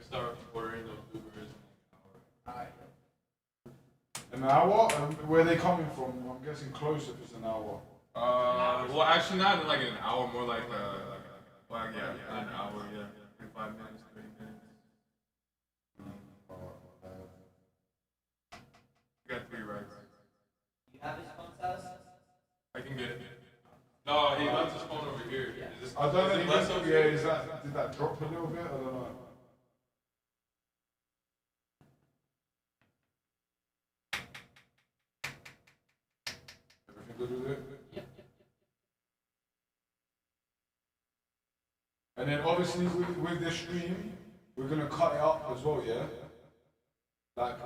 start ordering those Ubers in like An hour? And where are they coming from? I'm guessing closer if it's an hour. well, actually not in like an hour, more like yeah, an hour, yeah, 25 minutes, 30 minutes. We got 3 rides. You have his phone status? I can get it. No, he left his phone over here. Is this, I don't is it know. less up Yeah, here? did that drop a little bit? I don't know. Everything good with it? Yep. And then obviously with this stream, we're gonna cut it up as well, yeah? Like,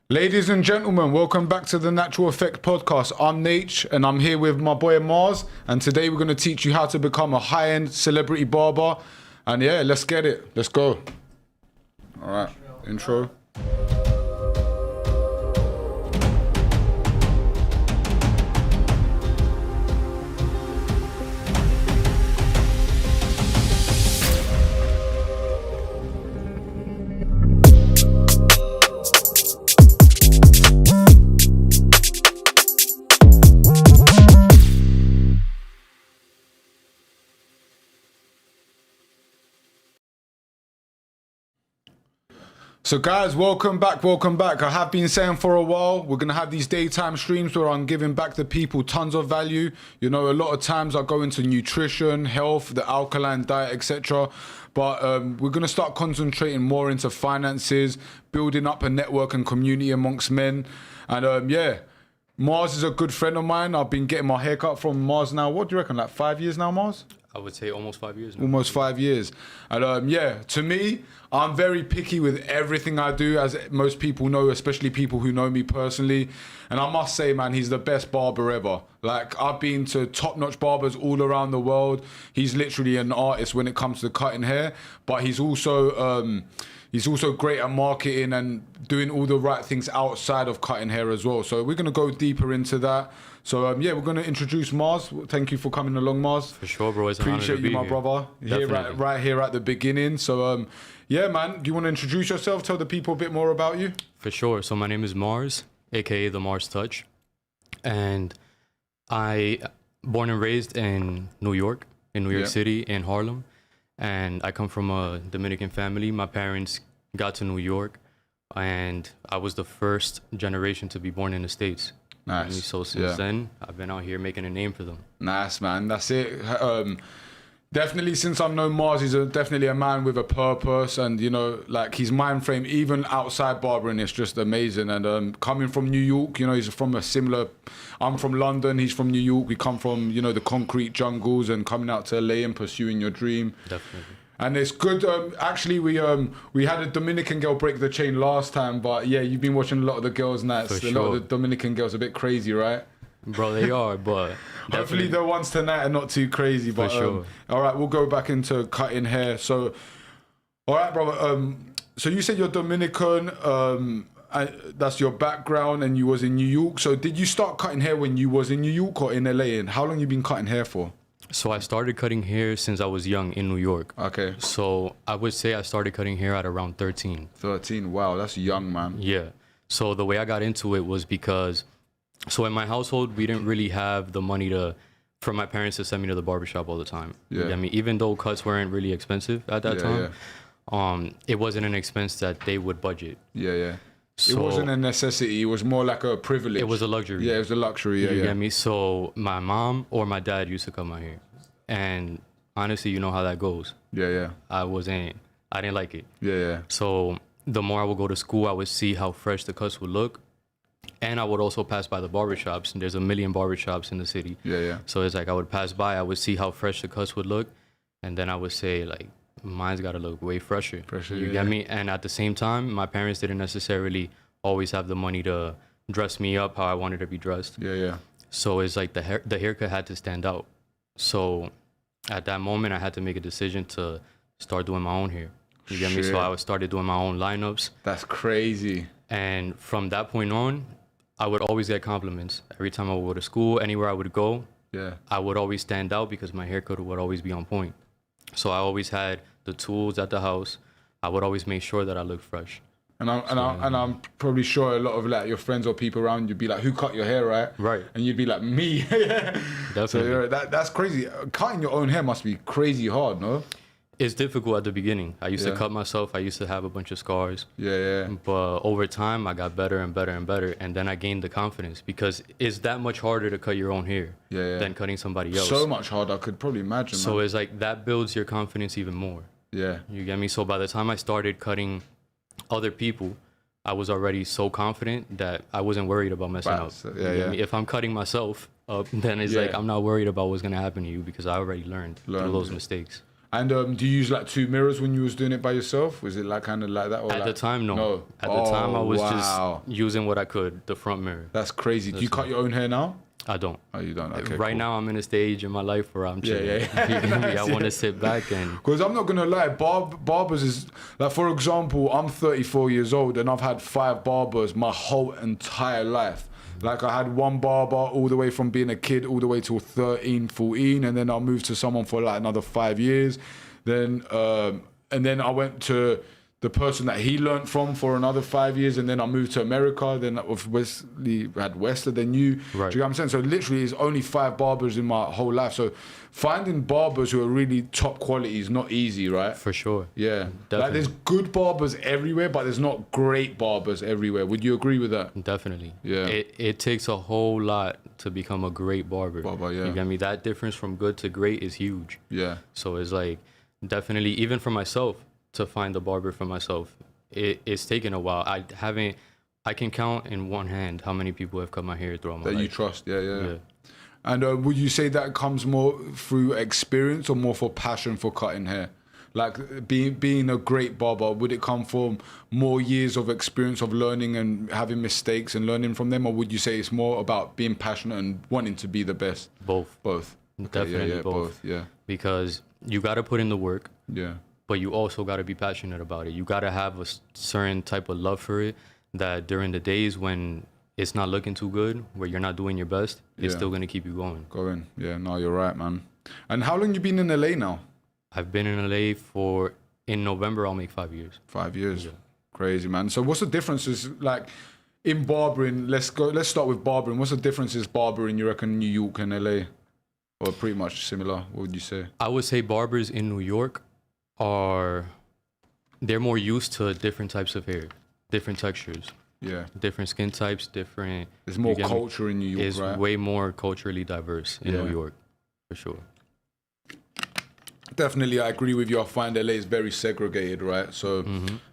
ladies and gentlemen, welcome back to the Natural Effect Podcast. I'm Natch and I'm here with my boy Mars, and today we're going to teach you how to become a high-end celebrity barber. And yeah, let's get it. Let's go. All right, intro. So guys, welcome back. I have been saying for a while, we're going to have these daytime streams where I'm giving back to people tons of value. You know, a lot of times I go into nutrition, health, the alkaline diet, etc. But we're going to start concentrating more into finances, building up a network and community amongst men. And yeah, Mars is a good friend of mine. I've been getting my haircut from Mars now. What do you reckon, like 5 years now, Mars? I would say almost 5 years now. Almost 5 years. And yeah, to me, I'm very picky with everything I do, as most people know, especially people who know me personally. And I must say, man, he's the best barber ever. Like, I've been to top-notch barbers all around the world. He's literally an artist when it comes to cutting hair, but he's also great at marketing and doing all the right things outside of cutting hair as well. So we're going to go deeper into that. So yeah, we're going to introduce Mars. Thank you for coming along, Mars. For sure, bro. It's an honor Appreciate to be you, my here. brother. Here, right here at the beginning. So yeah, man, do you want to introduce yourself? Tell the people a bit more about you. For sure. So my name is Mars, aka the Mars Touch, and I born and raised in New York City, in Harlem, and I come from a Dominican family. My parents got to New York and I was the first generation to be born in the States. Nice. So since then, I've been out here making a name for them. Nice, man. That's it. Definitely, since I've known Mars, he's definitely a man with a purpose, and you know, like his mind frame, even outside barbering, is just amazing. And coming from New York, you know, he's from a similar. I'm from London. He's from New York. We come from, you know, the concrete jungles, and coming out to LA and pursuing your dream. Definitely. And it's good. Actually, we had a Dominican girl break the chain last time, but yeah, you've been watching a lot of the girls' nights. For A lot of sure. the Dominican girls are a bit crazy, right? Bro, they are, but Hopefully definitely. the ones tonight are not too crazy. But sure. all right, we'll go back into cutting hair. So, all right, brother. So you said you're Dominican. And that's your background, and you was in New York. So did you start cutting hair when you was in New York or in LA? And how long you been cutting hair for? So I started cutting hair since I was young in New York. Okay. So I would say I started cutting hair at around 13. 13. Wow, that's young, man. Yeah. So the way I got into it was because, so in my household, we didn't really have the money for my parents to send me to the barbershop all the time. Yeah. I mean, even though cuts weren't really expensive at that time, it wasn't an expense that they would budget. Yeah. So It wasn't a necessity. It was more like a privilege. it was a luxury. Yeah, it was a luxury. You Yeah. get me? So my mom or my dad used to cut my hair. And honestly, you know how that goes. Yeah. I didn't like it. Yeah. So the more I would go to school, I would see how fresh the cuts would look. And I would also pass by the barbershops. And there's a million barbershops in the city. Yeah. So it's like I would pass by, I would see how fresh the cuts would look. And then I would say, like, mine's got to look way fresher. You get me? And at the same time, my parents didn't necessarily always have the money to dress me up how I wanted to be dressed. Yeah. So it's like the haircut had to stand out. So at that moment, I had to make a decision to start doing my own hair. You get me? So I started doing my own lineups. That's crazy. And from that point on, I would always get compliments. Every time I would go to school, anywhere I would go, I would always stand out because my haircut would always be on point. So I always had the tools at the house. I would always make sure that I looked fresh. And I'm probably sure a lot of like your friends or people around you'd be like, "Who cut your hair, right?" Right. And you'd be like, "Me." Definitely. So that's crazy. Cutting your own hair must be crazy hard, no? It's difficult at the beginning. I used to cut myself. I used to have a bunch of scars. Yeah. But over time, I got better and better and better. And then I gained the confidence because it's that much harder to cut your own hair than cutting somebody else. So much harder, I could probably imagine. So man. it's like that builds your confidence even more. Yeah. You get me? So by the time I started cutting other people, I was already so confident that I wasn't worried about messing up. You get me? If I'm cutting myself up, then it's like I'm not worried about what's gonna happen to you because I already learned through those mistakes. And do you use like 2 mirrors when you was doing it by yourself? Was it like kind of like that? Or At like, the time, no. At the time, I was just using what I could, the front mirror. That's crazy. Do you cut your own hair now? I don't. Oh, you don't? Okay, right cool. now, I'm in a stage in my life where I'm chilling. Yeah. You get me? I want to sit back and... Because I'm not going to lie, barbers is... Like, for example, I'm 34 years old and I've had 5 barbers my whole entire life. Like, I had one barber all the way from being a kid all the way till 13, 14, and then I moved to someone for like another 5 years. Then, and then I went to the person that he learned from for another 5 years, and then I moved to America. Then Wesley had Westler, then you. Right. Do you know what I'm saying? So literally, it's only 5 barbers in my whole life. So finding barbers who are really top quality is not easy, right? For sure. Yeah. Definitely. Like there's good barbers everywhere, but there's not great barbers everywhere. Would you agree with that? Definitely. Yeah. It takes a whole lot to become a great barber. Yeah. You get me? That difference from good to great is huge. Yeah. So it's like, definitely, even for myself, to find a barber for myself, it's taken a while. I can count in one hand how many people have cut my hair throughout my life. That you trust, yeah. And would you say that comes more through experience or more for passion for cutting hair? Like being a great barber, would it come from more years of experience of learning and having mistakes and learning from them? Or would you say it's more about being passionate and wanting to be the best? Both. Both. Okay, Definitely both. Yeah. Because you got to put in the work. Yeah. But you also got to be passionate about it. You got to have a certain type of love for it that during the days when it's not looking too good, where you're not doing your best, it's still going to keep you going. Yeah, no, you're right, man. And how long you been in LA now? I've been in LA in November, I'll make 5 years. 5 years. Yeah. Crazy, man. So what's the differences like in barbering? Let's start with barbering. What's the differences barbering, you reckon, New York and LA? Or pretty much similar, what would you say? I would say barbers in New York they're more used to different types of hair. different textures, different skin types, different. There's more culture in New York, it's right? way more culturally diverse in New York, for sure. Definitely, I agree with you. I find LA is very segregated, right? So,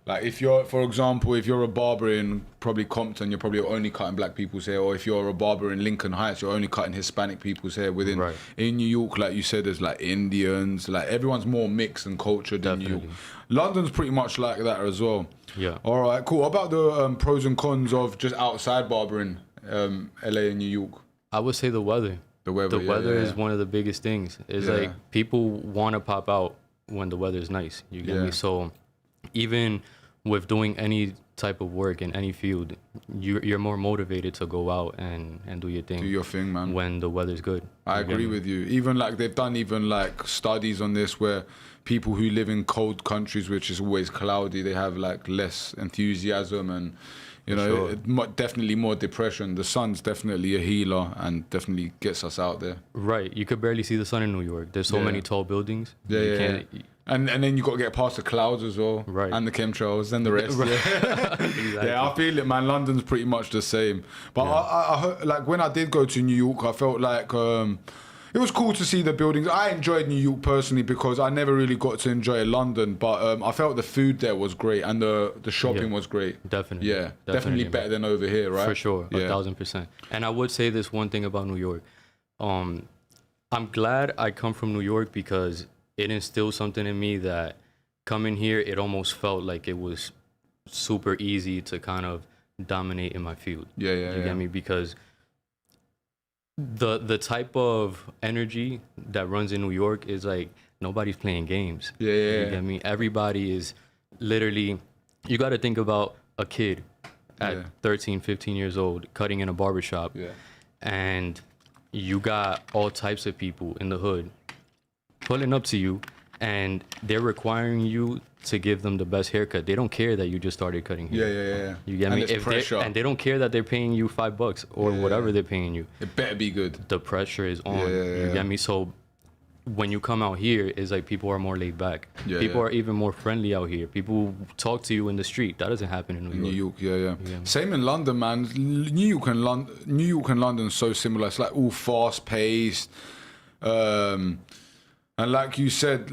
like, if you're, for example, if you're a barber in probably Compton, you're probably only cutting black people's hair, or if you're a barber in Lincoln Heights, you're only cutting Hispanic people's hair. In New York, like you said, there's like Indians, like everyone's more mixed and cultured than New York. London's pretty much like that as well. Yeah. All right, cool. What about the pros and cons of just outside barbering, LA and New York? I would say the weather. The weather is one of the biggest things. It's like people want to pop out when the weather is nice. You get me? So even with doing any type of work in any field, you're more motivated to go out and do your thing. Do your thing, man. When the weather's good. I agree with you. Even like they've done like studies on this where people who live in cold countries, which is always cloudy, they have like less enthusiasm and definitely more depression. The sun's definitely a healer and definitely gets us out there. Right. You could barely see the sun in New York. There's so many tall buildings. And then you got to get past the clouds as well. Right. And the chemtrails and the rest. Exactly. Yeah, I feel it, man. London's pretty much the same. But I heard, like, when I did go to New York, I felt like it was cool to see the buildings. I enjoyed New York personally because I never really got to enjoy London, but I felt the food there was great and the shopping was great. Definitely. Yeah, definitely better than over here, right? For sure, 1,000%. And I would say this one thing about New York. I'm glad I come from New York because it instilled something in me that coming here, it almost felt like it was super easy to kind of dominate in my field. You get me? Because the type of energy that runs in New York is like nobody's playing games. You get me? Everybody is literally, you got to think about a kid at 13, 15 years old cutting in a barbershop. And you got all types of people in the hood pulling up to you and they're requiring you to give them the best haircut. They don't care that you just started cutting hair. You get me? And they don't care that they're paying you $5 or whatever they're paying you. It better be good. The pressure is on. You get me? So when you come out here, it's like people are more laid back. People are even more friendly out here. People talk to you in the street. That doesn't happen in New York. Same in London, man. New York and London are so similar. It's like all fast paced. And like you said,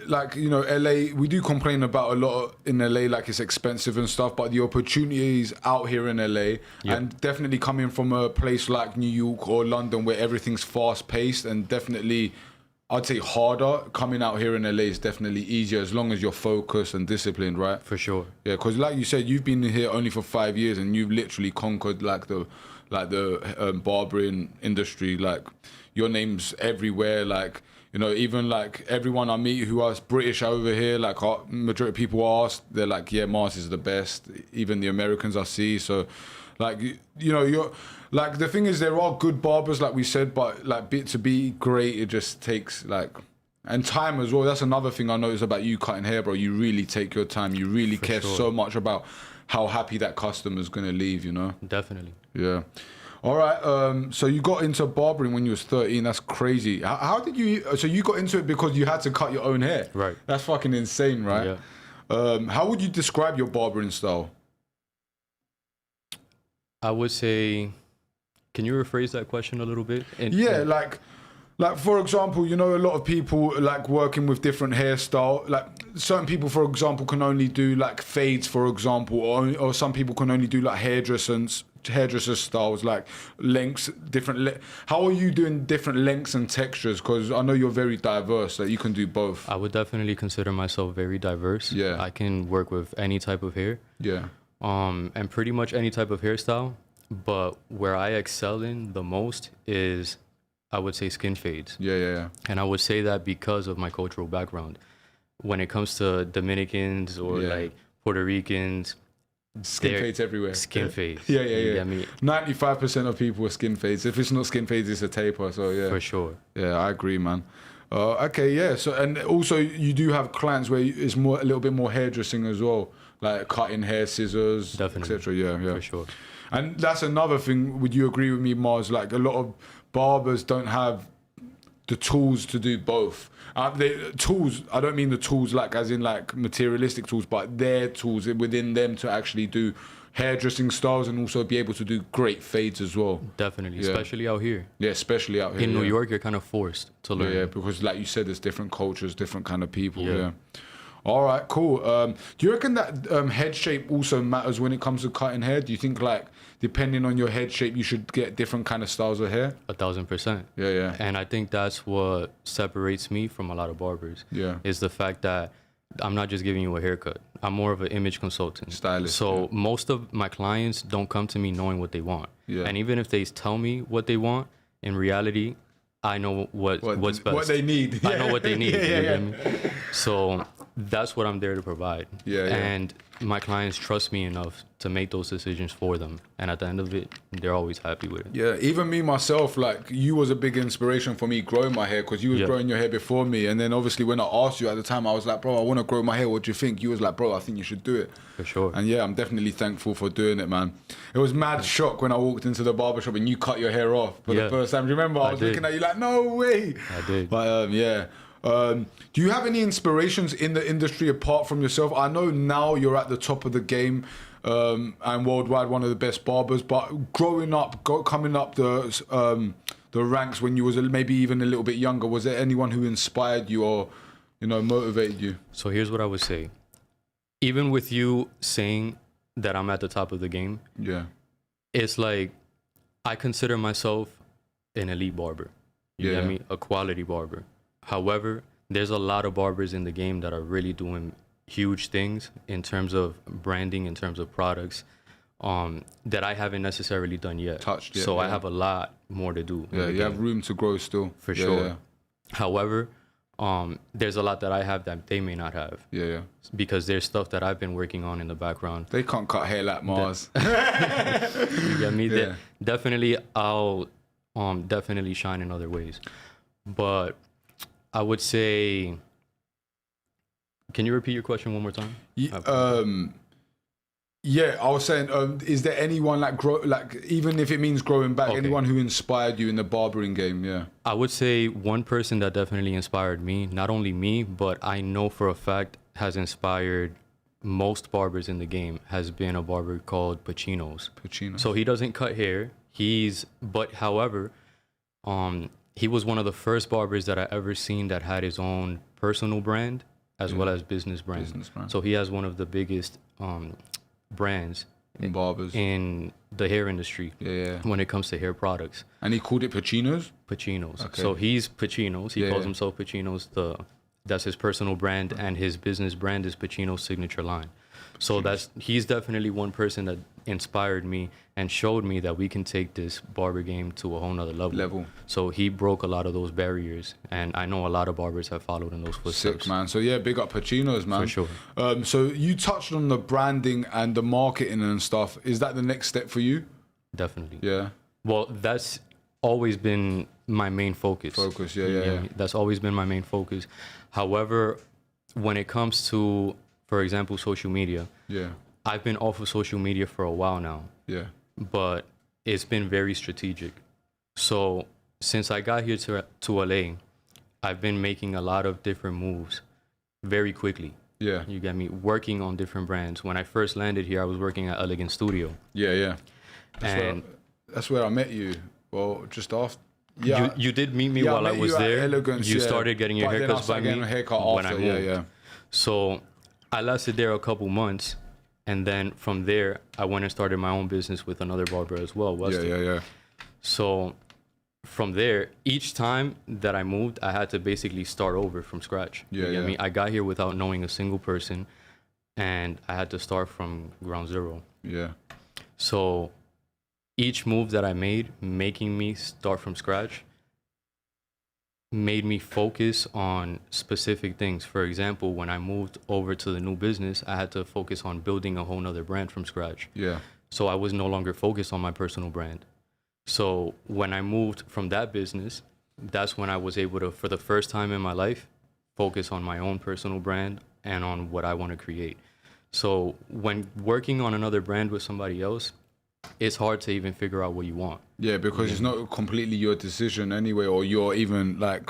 like, you know, LA, we do complain about a lot in LA, like it's expensive and stuff, but the opportunities out here in LA, and definitely coming from a place like New York or London where everything's fast paced and definitely, I'd say harder, coming out here in LA is definitely easier as long as you're focused and disciplined, right? For sure. Yeah, because like you said, you've been here only for 5 years and you've literally conquered like the barbering industry. Like your name's everywhere, like, you know, even like everyone I meet who are British over here, like majority of people ask, they're like, yeah, Mars is the best. Even the Americans I see. So like, you know, you're like, the thing is there are good barbers, like we said, but like to be great, it just takes like, and time as well. That's another thing I noticed about you cutting hair, bro. You really take your time. You really care so much about how happy that customer's going to leave, you know? Definitely. Yeah. All right, so you got into barbering when you was 13. That's crazy. How did you... So you got into it because you had to cut your own hair. Right. That's fucking insane, right? Yeah. How would you describe your barbering style? I would say... Can you rephrase that question a little bit? Like, for example, you know, a lot of people like working with different hairstyle. Like certain people, for example, can only do like fades, for example, or some people can only do like hairdresser styles, like lengths, how are you doing different lengths and textures? Because I know you're very diverse, that you can do both. I would definitely consider myself very diverse. Yeah. I can work with any type of hair. Yeah. And pretty much any type of hairstyle. But where I excel in the most is, I would say, skin fades. Yeah. And I would say that because of my cultural background. When it comes to Dominicans or like Puerto Ricans, skin fades everywhere. Skin fades. Yeah. You get me? 95% of people are skin fades. If it's not skin fades, it's a taper. So yeah. For sure. Yeah, I agree, man. Okay, yeah. So, and also you do have clients where it's a little bit more hairdressing as well, like cutting hair, scissors, etc. Yeah. For sure. And that's another thing. Would you agree with me, Mars? Like a lot of barbers don't have the tools to do both. The tools, I don't mean the tools like as in like materialistic tools, but their tools within them to actually do hairdressing styles and also be able to do great fades as well. Definitely, especially out here. Yeah, especially out here. In New York, you're kind of forced to learn. Yeah, because like you said, there's different cultures, different kind of people. Yeah. All right, cool. Do you reckon that head shape also matters when it comes to cutting hair? Do you think like depending on your head shape, you should get different kind of styles of hair? 1,000%. Yeah. And I think that's what separates me from a lot of barbers. Yeah. Is the fact that I'm not just giving you a haircut. I'm more of an image consultant. Stylist. So most of my clients don't come to me knowing what they want. Yeah. And even if they tell me what they want, in reality, I know what's best. What they need. I know what they need. Yeah. You get me? So that's what I'm there to provide. Yeah. And my clients trust me enough to make those decisions for them. And at the end of it, they're always happy with it. Yeah, even me myself, like you was a big inspiration for me growing my hair because you was growing your hair before me. And then obviously when I asked you at the time, I was like, bro, I want to grow my hair. What do you think? You was like, bro, I think you should do it. For sure. And yeah, I'm definitely thankful for doing it, man. It was mad shock when I walked into the barbershop and you cut your hair off for the first time. Do you remember? I was looking at you like, no way. I did. But yeah. Do you have any inspirations in the industry apart from yourself? I know now you're at the top of the game and worldwide one of the best barbers, but growing up, coming up the ranks when you was maybe even a little bit younger, was there anyone who inspired you or, you know, motivated you? So here's what I would say. Even with you saying that I'm at the top of the game, it's like I consider myself an elite barber. You get me? A quality barber. However, there's a lot of barbers in the game that are really doing huge things in terms of branding, in terms of products, that I haven't necessarily done yet. Touched yet. So I have a lot more to do. Yeah, you have room to grow still. For sure. However, there's a lot that I have that they may not have. Yeah. Because there's stuff that I've been working on in the background. They can't cut hair like Mars. You get me? Yeah. Definitely, I'll definitely shine in other ways. But I would say, can you repeat your question one more time? Yeah, I was saying, is there anyone even if it means growing back, anyone who inspired you in the barbering game? Yeah, I would say one person that definitely inspired me, not only me, but I know for a fact has inspired most barbers in the game, has been a barber called Pacino's. So he doesn't cut hair. However, he was one of the first barbers that I ever seen that had his own personal brand as well as business brand. So he has one of the biggest brands in barbers in the hair industry when it comes to hair products. And he called it Pacino's? Pacino's. Okay. So he's Pacino's. He calls himself Pacino's. That's his personal brand, and his business brand is Pacino's Signature Line. So he's definitely one person that inspired me and showed me that we can take this barber game to a whole nother level. So he broke a lot of those barriers, and I know a lot of barbers have followed in those footsteps. Sick, man. So yeah, big up Pacino's, man. For sure. So you touched on the branding and the marketing and stuff. Is that the next step for you? Definitely. Yeah. Well, that's always been my main focus. Yeah. That's always been my main focus. However, when it comes to, for example, social media, I've been off of social media for a while now. Yeah. But it's been very strategic. So since I got here to LA, I've been making a lot of different moves very quickly. Yeah. You get me? Working on different brands. When I first landed here, I was working at Elegant Studio. Yeah. That's where I met you. Well, just after. Yeah. You did meet me while I was there. Elegance, you started getting your haircuts by me when I moved. Yeah. So I lasted there a couple months, and then from there I went and started my own business with another barber as well, Weston. Yeah. So from there, each time that I moved, I had to basically start over from scratch. I mean, I got here without knowing a single person, and I had to start from ground zero. Yeah. So each move that I made, making me start from scratch, made me focus on specific things. For example, when I moved over to the new business, I had to focus on building a whole nother brand from scratch. Yeah. So I was no longer focused on my personal brand. So when I moved from that business, that's when I was able to, for the first time in my life, focus on my own personal brand and on what I want to create. So when working on another brand with somebody else, it's hard to even figure out what you want. Yeah, because it's not completely your decision anyway, or you're even like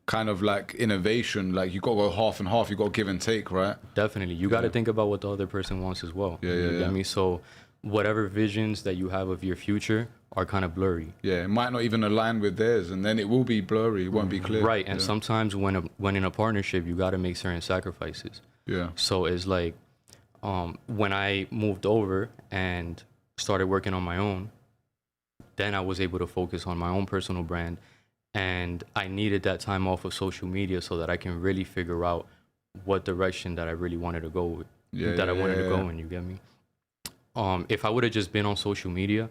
kind of like innovation. Like you got to go half and half. You got to give and take, right? Definitely, you got to think about what the other person wants as well. Yeah. Get me? So whatever visions that you have of your future are kind of blurry. Yeah, it might not even align with theirs, and then it will be blurry. It won't be clear. Right, and sometimes when in a partnership, you got to make certain sacrifices. Yeah. So it's like when I moved over and started working on my own, then I was able to focus on my own personal brand, and I needed that time off of social media so that I can really figure out what direction that I really wanted to go with, I wanted to go in. You get me? If I would have just been on social media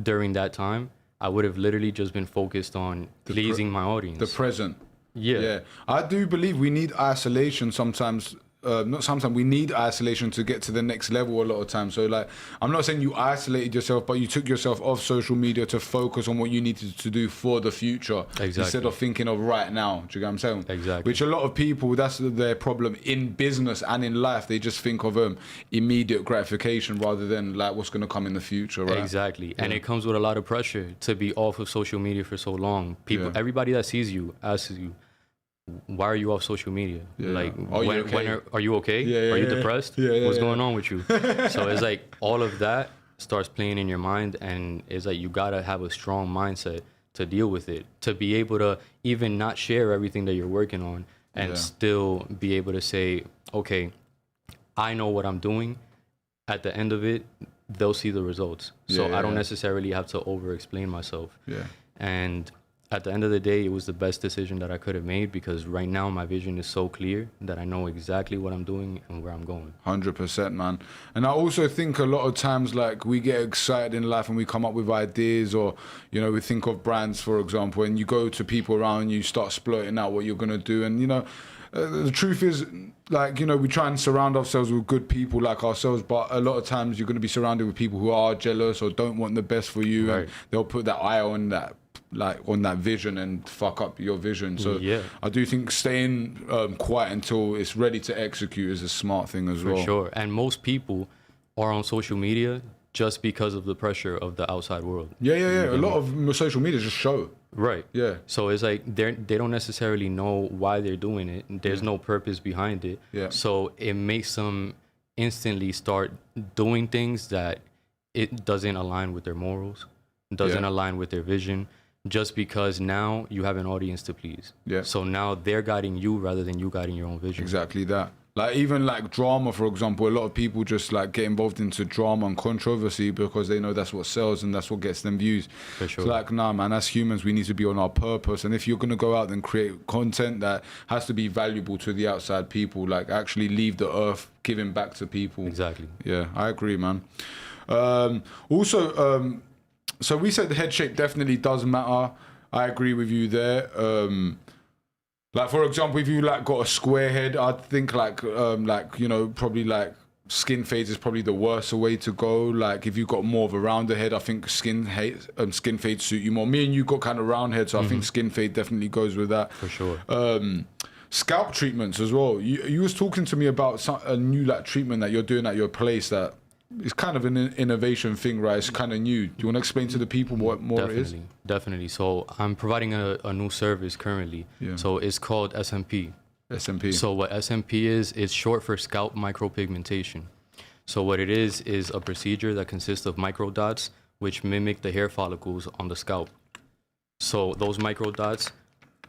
during that time, I would have literally just been focused on pleasing my audience. The present. Yeah. I do believe we need isolation sometimes. We need isolation to get to the next level a lot of times. So like, I'm not saying you isolated yourself, but you took yourself off social media to focus on what you needed to do for the future. Exactly. Instead of thinking of right now. Do you get what I'm saying? Exactly. Which a lot of people, that's their problem in business and in life. They just think of immediate gratification rather than like what's going to come in the future, right? Exactly. And it comes with a lot of pressure to be off of social media for so long. Everybody that sees you asks you, why are you off social media? Like, are you okay? Are you depressed? What's going on with you? So it's like all of that starts playing in your mind, and it's like you gotta have a strong mindset to deal with it, to be able to even not share everything that you're working on and still be able to say, okay, I know what I'm doing. At the end of it, they'll see the results. So I don't necessarily have to over-explain myself. And at the end of the day, it was the best decision that I could have made, because right now my vision is so clear that I know exactly what I'm doing and where I'm going. 100%, man. And I also think a lot of times, like, we get excited in life and we come up with ideas, or, you know, we think of brands, for example, and you go to people around you, start splurting out what you're going to do. And, you know, the truth is, like, you know, we try and surround ourselves with good people like ourselves, but a lot of times you're going to be surrounded with people who are jealous or don't want the best for you. Right. And they'll put that eye on that, like, on that vision and fuck up your vision. So I do think staying quiet until it's ready to execute is a smart thing as well. For sure. And most people are on social media just because of the pressure of the outside world. A lot of social media just show. Right. Yeah. So it's like they don't necessarily know why they're doing it. There's no purpose behind it. Yeah. So it makes them instantly start doing things that it doesn't align with their morals, doesn't align with their vision, just because now you have an audience to please. Yeah. So now they're guiding you rather than you guiding your own vision. Exactly that. Like, even like drama, for example, a lot of people just like get involved into drama and controversy because they know that's what sells and that's what gets them views. For sure. It's like, nah, man, as humans, we need to be on our purpose. And if you're going to go out and create content that has to be valuable to the outside people, like actually leave the earth giving back to people. Exactly. Yeah, I agree, man. So we said the head shape definitely does matter. I agree with you there. Like, for example, if you like got a square head, I think like you know, probably like skin fades is probably the worst way to go. Like, if you got more of a rounder head, I think skin fade suit you more. Me and you got kind of round head, so I think skin fade definitely goes with that. For sure. Scalp treatments as well. You was talking to me about a new like treatment that you're doing at your place that it's kind of an innovation thing, right? It's kind of new. Do you want to explain to the people what more it is? Definitely. So I'm providing a new service currently. Yeah. So it's called SMP. SMP. So what SMP is, it's short for scalp micropigmentation. So what it is a procedure that consists of microdots, which mimic the hair follicles on the scalp. So those microdots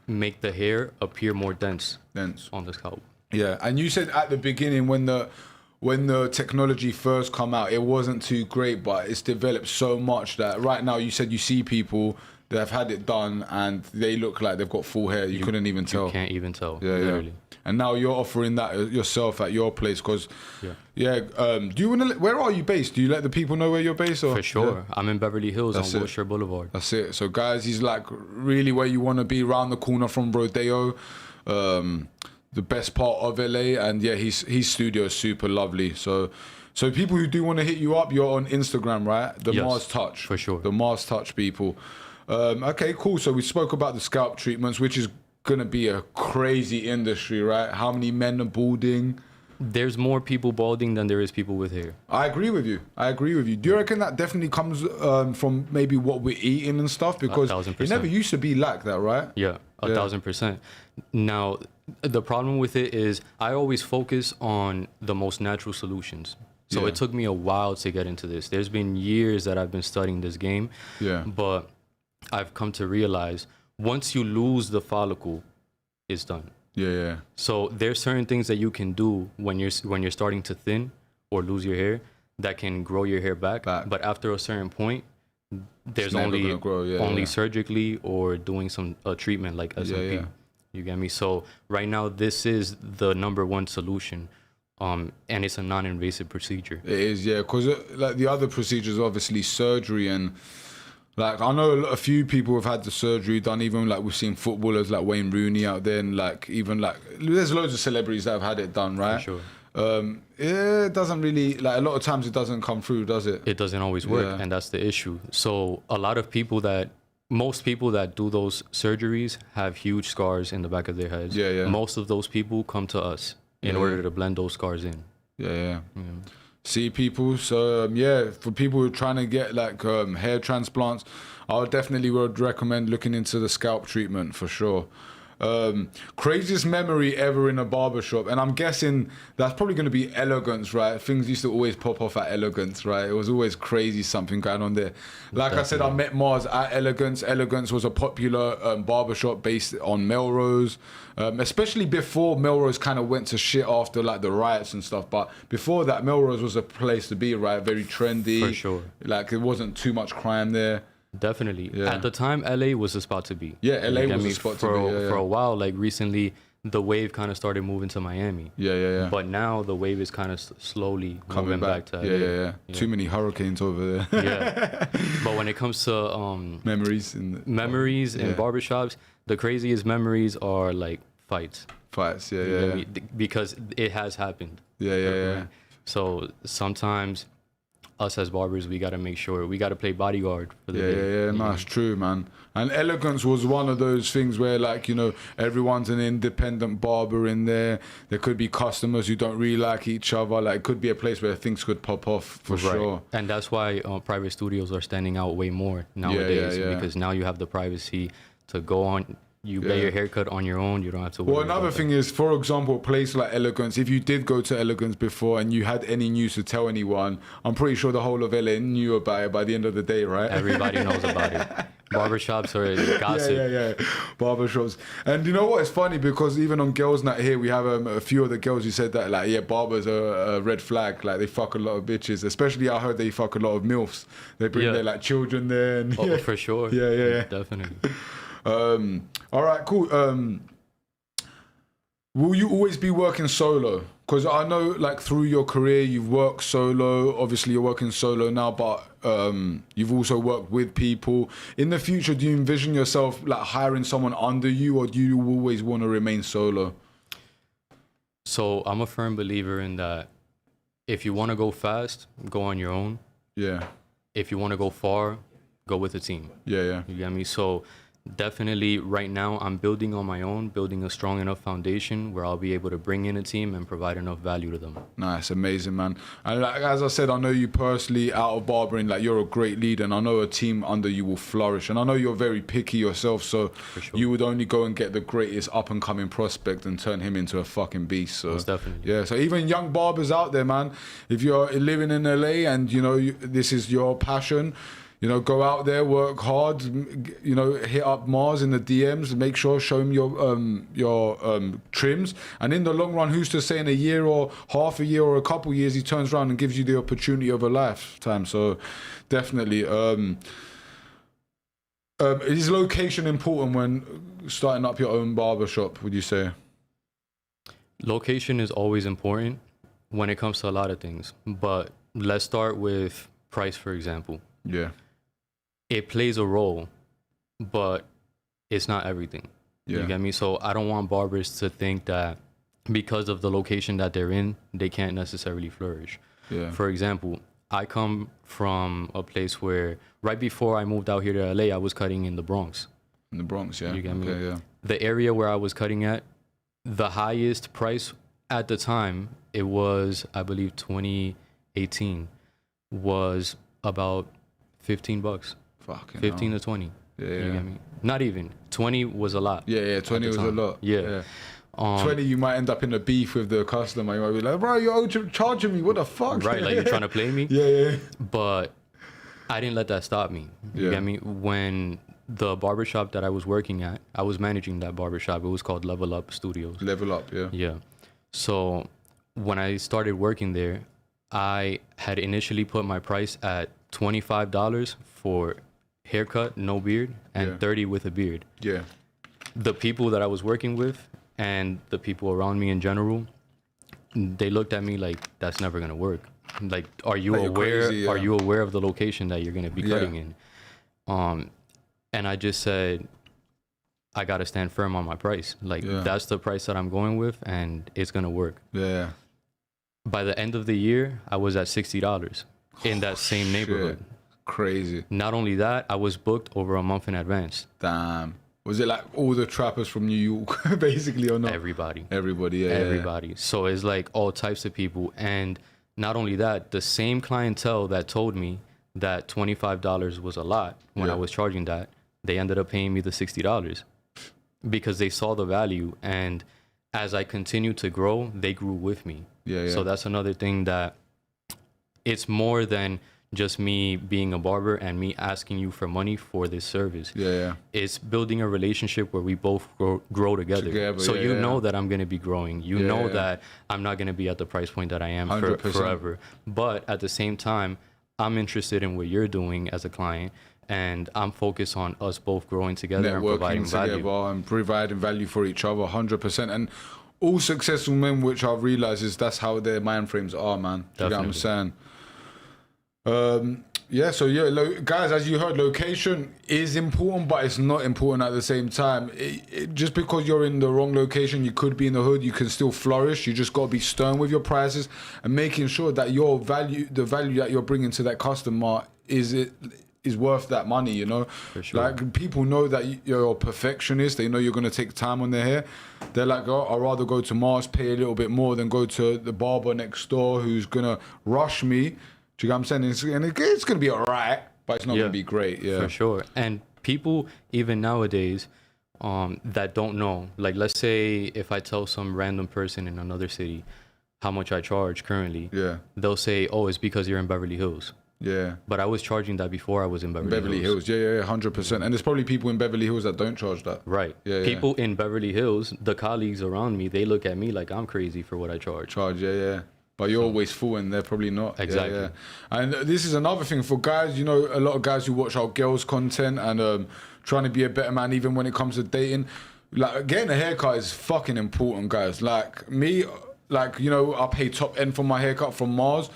make the hair appear more dense on the scalp. Yeah, and you said at the beginning when the technology first come out, it wasn't too great, but it's developed so much that right now you said you see people that have had it done and they look like they've got full hair. You couldn't even tell. You can't even tell. Yeah, literally. Yeah. And now you're offering that yourself at your place, because do you want to? Where are you based? Do you let the people know where you're based? Or? For sure. I'm in Beverly Hills on Wilshire Boulevard. That's it. So guys, he's like really where you want to be, around the corner from Rodeo. The best part of LA, and yeah, his studio is super lovely. So people who do want to hit you up, you're on Instagram, right? The Mars Touch. For sure. The Mars Touch people. Okay, cool. So we spoke about the scalp treatments, which is gonna be a crazy industry, right? How many men are balding? There's more people balding than there is people with hair. I agree with you. Do you reckon that definitely comes from maybe what we're eating and stuff? Because 1,000%. it never used to be like that, right? Yeah, 1,000%. Now, the problem with it is I always focus on the most natural solutions. So it took me a while to get into this. There's been years that I've been studying this game. Yeah. But I've come to realize once you lose the follicle, it's done. Yeah. So there's certain things that you can do when you're starting to thin or lose your hair that can grow your hair back. But after a certain point, there's only surgically or doing some treatment like SMP. Yeah. You get me? So right now, this is the number one solution. And it's a non-invasive procedure. It is, yeah, because like the other procedures, obviously surgery, and like I know a few people have had the surgery done. Even like we've seen footballers like Wayne Rooney out there, and like even like there's loads of celebrities that have had it done, right? For sure. Yeah, it doesn't really, like a lot of times it doesn't come through, does it? It doesn't always work, and that's the issue. So a lot of most people that do those surgeries have huge scars in the back of their heads. Yeah. Most of those people come to us in order to blend those scars in. Yeah. See, people, so for people who are trying to get like hair transplants, I would recommend looking into the scalp treatment for sure. Craziest memory ever in a barbershop, and I'm guessing that's probably going to be Elegance, right? Things used to always pop off at Elegance, right? It was always crazy something going on there. Like I said, I met Mars at Elegance. Elegance was a popular barbershop based on Melrose, especially before Melrose kind of went to shit after like the riots and stuff. But before that, Melrose was a place to be, right? Very trendy. For sure. Like, there wasn't too much crime there. Definitely. Yeah. At the time, LA was the spot to be. Yeah, LA was the spot to be. For a while, like recently, the wave kind of started moving to Miami. Yeah. But now the wave is kind of slowly coming back to LA. Yeah. Too many hurricanes over there. Yeah. But when it comes to memories in barbershops, the craziest memories are like fights. Yeah. Because it has happened. Yeah. So sometimes us as barbers, we got to make sure we got to play bodyguard for the day. Yeah, no, it's true, man. And Elegance was one of those things where, like, you know, everyone's an independent barber in there. There could be customers who don't really like each other. Like, it could be a place where things could pop off for sure. And that's why private studios are standing out way more nowadays, because now you have the privacy to go on. You get your haircut on your own. You don't have to worry. Well, another thing is, for example, a place like Elegance, if you did go to Elegance before and you had any news to tell anyone, I'm pretty sure the whole of LA knew about it by the end of the day, right? Everybody knows about it. Barbershops are gossip. Yeah. Barbershops. And you know what? It's funny because even on Girls Night here, we have a few of the girls who said that, like, barbers are a red flag. Like, they fuck a lot of bitches. Especially, I heard they fuck a lot of MILFs. They bring their, like, children there. And, for sure. Yeah. Definitely. All right, cool. Will you always be working solo? Because I know, like, through your career, you've worked solo. Obviously, you're working solo now, but you've also worked with people. In the future, do you envision yourself, like, hiring someone under you, or do you always want to remain solo? So I'm a firm believer in that if you want to go fast, go on your own. Yeah. If you want to go far, go with a team. Yeah. You get me? So definitely right now I'm building on my own, building a strong enough foundation where I'll be able to bring in a team and provide enough value to them. Nice, amazing, man. And like, as I said, I know you personally out of barbering, like, you're a great leader, and I know a team under you will flourish. And I know you're very picky yourself, so you would only go and get the greatest up and coming prospect and turn him into a fucking beast. So most definitely. Yeah, so even young barbers out there, man, if you're living in LA and you know this is your passion, you know, go out there, work hard, you know, hit up Mars in the DMs, make sure, show him your trims. And in the long run, who's to say in a year or half a year or a couple years, he turns around and gives you the opportunity of a lifetime. So definitely. Is location important when starting up your own barbershop, would you say? Location is always important when it comes to a lot of things. But let's start with price, for example. Yeah. It plays a role, but it's not everything. Yeah. You get me? So I don't want barbers to think that because of the location that they're in, they can't necessarily flourish. Yeah. For example, I come from a place where right before I moved out here to LA, I was cutting in the Bronx. In the Bronx, yeah. You get me? Okay, yeah. The area where I was cutting at, the highest price at the time it was, I believe, 2018 was about $15. Fucking 15 hell. to 20. Yeah, You get me? Not even. 20 was a lot. Yeah, 20 was a lot. Yeah. 20, you might end up in a beef with the customer. You might be like, bro, you're charging me. What the fuck? Right, like you're trying to play me. Yeah. But I didn't let that stop me. You get me? When the barbershop that I was working at, I was managing that barbershop. It was called Level Up Studios. Level Up, yeah. Yeah. So when I started working there, I had initially put my price at $25 for haircut, no beard, and $30 with a beard. Yeah. The people that I was working with and the people around me in general, they looked at me like, that's never gonna work. Like, are you Like, aware? crazy, Are you aware of the location that you're gonna be cutting in? And I just said, I gotta stand firm on my price. Like, that's the price that I'm going with, and it's gonna work. Yeah. By the end of the year, I was at $60 in that same neighborhood. Shit. Crazy. Not only that, I was booked over a month in advance. Damn. Was it like all the trappers from New York, basically, or not? Everybody. Everybody. Everybody. So it's like all types of people. And not only that, the same clientele that told me that $25 was a lot when I was charging that, they ended up paying me the $60 because they saw the value. And as I continued to grow, they grew with me. So that's another thing, that it's more than just me being a barber and me asking you for money for this service. It's building a relationship where we both grow together. So you know that I'm going to be growing. You know that I'm not going to be at the price point that I am forever. But at the same time, I'm interested in what you're doing as a client, and I'm focused on us both growing together and providing value. And providing value for each other, 100%. And all successful men, which I've realized, is that's how their mind frames are, man. Do you get what I'm saying? Guys, as you heard, location is important, but it's not important at the same time. Just because you're in the wrong location, you could be in the hood, you can still flourish. You just got to be stern with your prices and making sure that your value, the value that you're bringing to that customer, is worth that money, you know? For sure. Like, people know that you're a perfectionist. They know you're going to take time on their hair. They're like, oh, I'd rather go to Mars, pay a little bit more than go to the barber next door who's going to rush me. Do you get what I'm saying? It's going to be all right, but it's not going to be great. Yeah, for sure. And people, even nowadays, that don't know, like, let's say if I tell some random person in another city how much I charge currently, they'll say, oh, it's because you're in Beverly Hills. Yeah. But I was charging that before I was in Beverly Hills. Yeah, 100%. And there's probably people in Beverly Hills that don't charge that. Right. People in Beverly Hills, the colleagues around me, they look at me like I'm crazy for what I charge. But you're always full and they're probably not. Exactly. And this is another thing for guys, you know, a lot of guys who watch our girls' content and trying to be a better man even when it comes to dating. Like, getting a haircut is fucking important, guys. Like, me, like, you know, I pay top end for my haircut from Mars.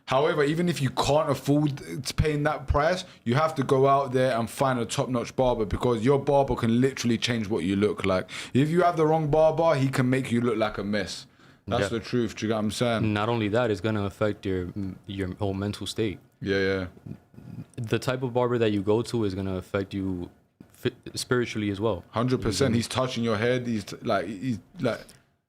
However, even if you can't afford paying that price, you have to go out there and find a top-notch barber, because your barber can literally change what you look like. If you have the wrong barber, he can make you look like a mess. That's the truth. Do you get what I'm saying? Not only that, it's going to affect your whole mental state. The type of barber that you go to is going to affect you spiritually as well. 100%. He's touching your head. He's like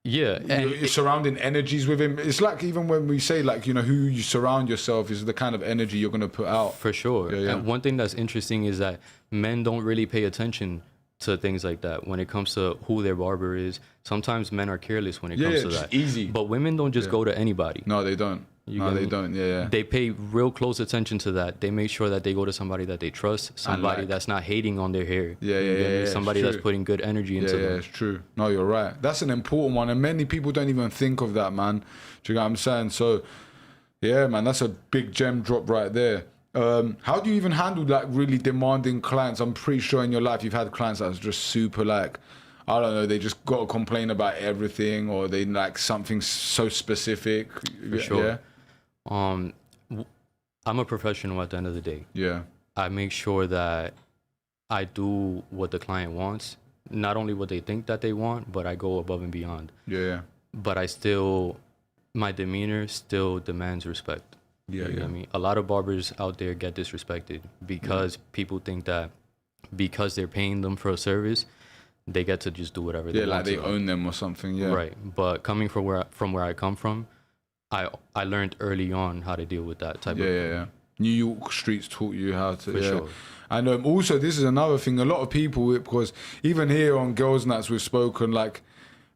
yeah, and you're surrounding energies with him. It's like, even when we say, like, you know, who you surround yourself is the kind of energy you're going to put out. For sure. And one thing that's interesting is that men don't really pay attention to things like that when it comes to who their barber is. Sometimes men are careless when it comes to that. Easy. But women don't just go to anybody. No, they don't. They don't. They pay real close attention to that. They make sure that they go to somebody that they trust, somebody that's not hating on their hair. Somebody that's putting good energy into them. Yeah, it's true. No, you're right. That's an important one, and many people don't even think of that, man. Do you get what I'm saying? So, yeah, man, that's a big gem drop right there. How do you even handle, like, really demanding clients? I'm pretty sure in your life you've had clients that's just super, like, I don't know, they just got to complain about everything, or they like something so specific. For sure. I'm a professional at the end of the day. I make sure that I do what the client wants, not only what they think that they want, but I go above and beyond. But my demeanor still demands respect. You know what I mean? A lot of barbers out there get disrespected because people think that because they're paying them for a service, they get to just do whatever they want. Like they own them or something. Right. But coming from where I come from, I learned early on how to deal with that type of thing. Yeah. New York streets taught you how to. For sure. And also, this is another thing. A lot of people, because even here on Girls' Nights, we've spoken like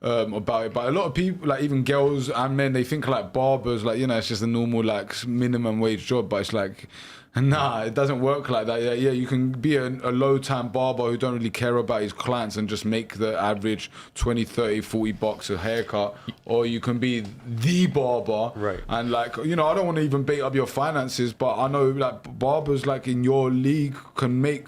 about it. But a lot of people, like even girls and men, they think like barbers, like, you know, it's just a normal like minimum wage job. But it's like, nah, it doesn't work like that. Yeah, you can be a low-time barber who don't really care about his clients and just make the average 20, 30, 40 bucks a haircut. Or you can be the barber. Right. And like, you know, I don't want to even bait up your finances, but I know like barbers like in your league can make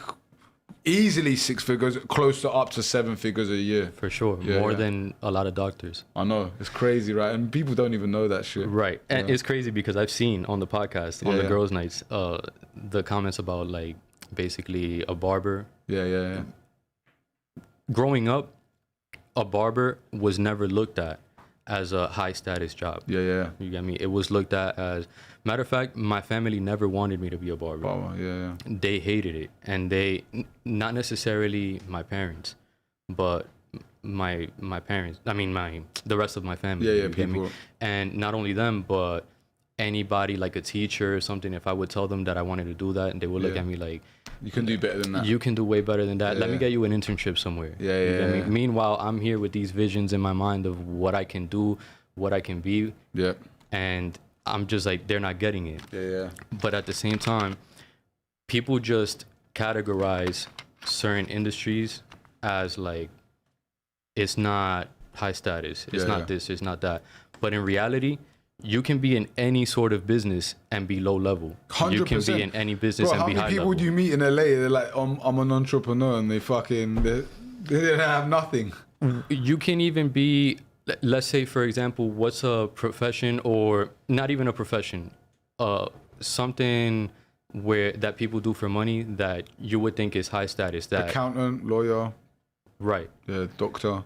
easily 6 figures, close to up to 7 figures a year. For sure. More than a lot of doctors. I know. It's crazy, right? And people don't even know that shit. Right. And it's crazy because I've seen on the podcast, on the Girls' Nights, the comments about like basically a barber. Yeah. Growing up, a barber was never looked at as a high status job. Yeah. You get me? It was looked at as, matter of fact, my family never wanted me to be a barber. Yeah. They hated it. And they, not necessarily my parents, but my parents, the rest of my family. Yeah, you get me? And not only them, but anybody like a teacher or something, if I would tell them that I wanted to do that, and they would look at me like, you can do better than that. You can do way better than that. Let me get you an internship somewhere. You get me? Meanwhile, I'm here with these visions in my mind of what I can do, what I can be. Yeah. And I'm just like, they're not getting it. Yeah. But at the same time, people just categorize certain industries as like, it's not high status. It's not this, it's not that. But in reality, you can be in any sort of business and be low level. 100%. You can be in any business and be high level. How many people do you meet in LA? They're like, I'm an entrepreneur, and they don't have nothing. You can even be, let's say, for example, what's a profession, or not even a profession, something that people do for money that you would think is high status. That accountant, lawyer. Right. Yeah, doctor.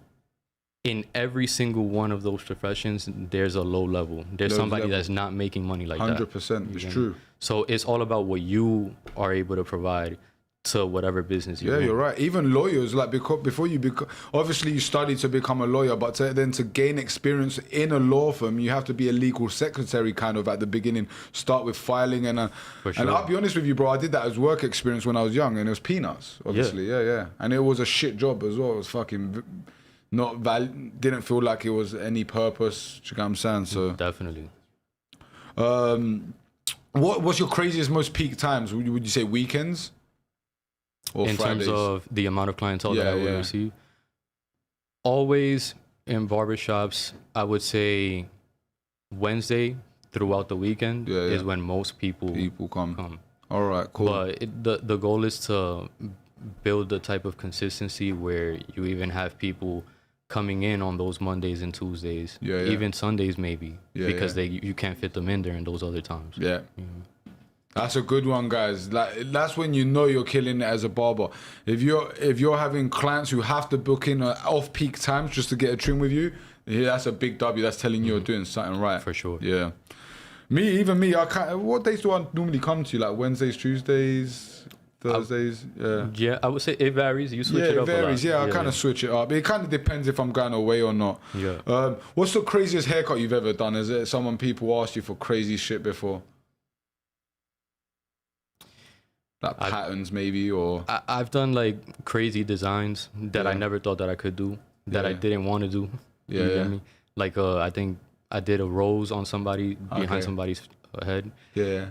In every single one of those professions, there's a low level. There's somebody that's not making money like 100%, that. 100%. It's true. So it's all about what you are able to provide to whatever business you're in. Yeah, you're right. Even lawyers, like before you become, obviously you study to become a lawyer, but then to gain experience in a law firm, you have to be a legal secretary kind of at the beginning. Start with filing and I'll be honest with you, bro. I did that as work experience when I was young, and it was peanuts. Obviously, yeah. And it was a shit job as well. It was fucking didn't feel like it was any purpose. Do you get what I'm saying? So definitely. What's your craziest, most peak times? Would you say weekends? Or in Fridays? Terms of the amount of clientele that I would receive? Always in barbershops, I would say Wednesday throughout the weekend is when most people come. All right, cool. But the goal is to build the type of consistency where you even have people coming in on those Mondays and Tuesdays, even Sundays maybe, because you can't fit them in during those other times. Yeah. That's a good one, guys. Like, that's when you know you're killing it as a barber. If you're having clients who have to book in off-peak times just to get a trim with you, that's a big W. That's telling you you're doing something right. For sure. Yeah. Me, what days do I normally come to? Like Wednesdays, Tuesdays, Thursdays? Yeah, I would say it varies. You switch it up. Yeah, it varies. A lot. I kind of switch it up. It kind of depends if I'm going away or not. Yeah. What's the craziest haircut you've ever done? Is it people asked you for crazy shit before? Like patterns maybe, or I've done like crazy designs that I never thought that I could do, that I didn't want to do. You get me? Like I think I did a rose on somebody behind somebody's head. Yeah.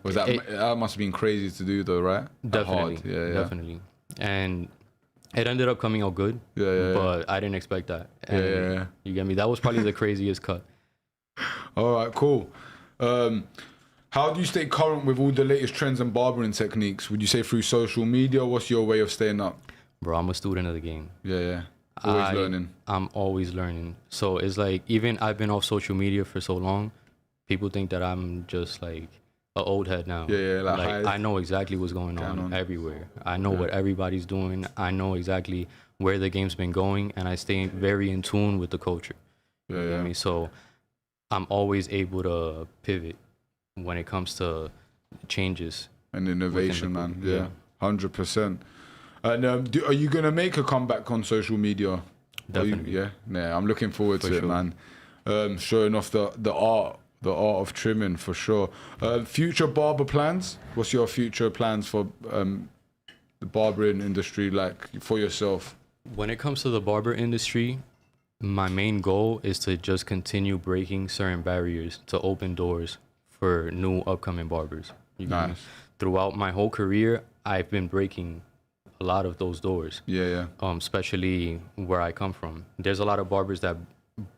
Was that must have been crazy to do though, right? Definitely. Definitely. And it ended up coming out good. But I didn't expect that. And you get me? That was probably the craziest cut. All right, cool. How do you stay current with all the latest trends and barbering techniques? Would you say through social media? What's your way of staying up? Bro, I'm a student of the game. Yeah. Always learning. I'm always learning. So it's like, even I've been off social media for so long, people think that I'm just like an old head now. Yeah. Like I know exactly what's going on everywhere. I know what everybody's doing. I know exactly where the game's been going, and I stay very in tune with the culture. You know what I mean? So I'm always able to pivot when it comes to changes and innovation, man. Yeah, 100%. And are you gonna make a comeback on social media? Definitely. I'm looking forward to it, man. Showing off the art The art of trimming, for sure. Future barber plans? What's your future plans for the barbering industry, like for yourself? When it comes to the barber industry, my main goal is to just continue breaking certain barriers to open doors for new upcoming barbers. You get me? Nice. Throughout my whole career, I've been breaking a lot of those doors. Yeah. Especially where I come from. There's a lot of barbers that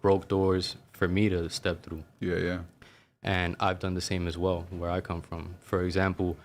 broke doors for me to step through. Yeah. And I've done the same as well where I come from. For example,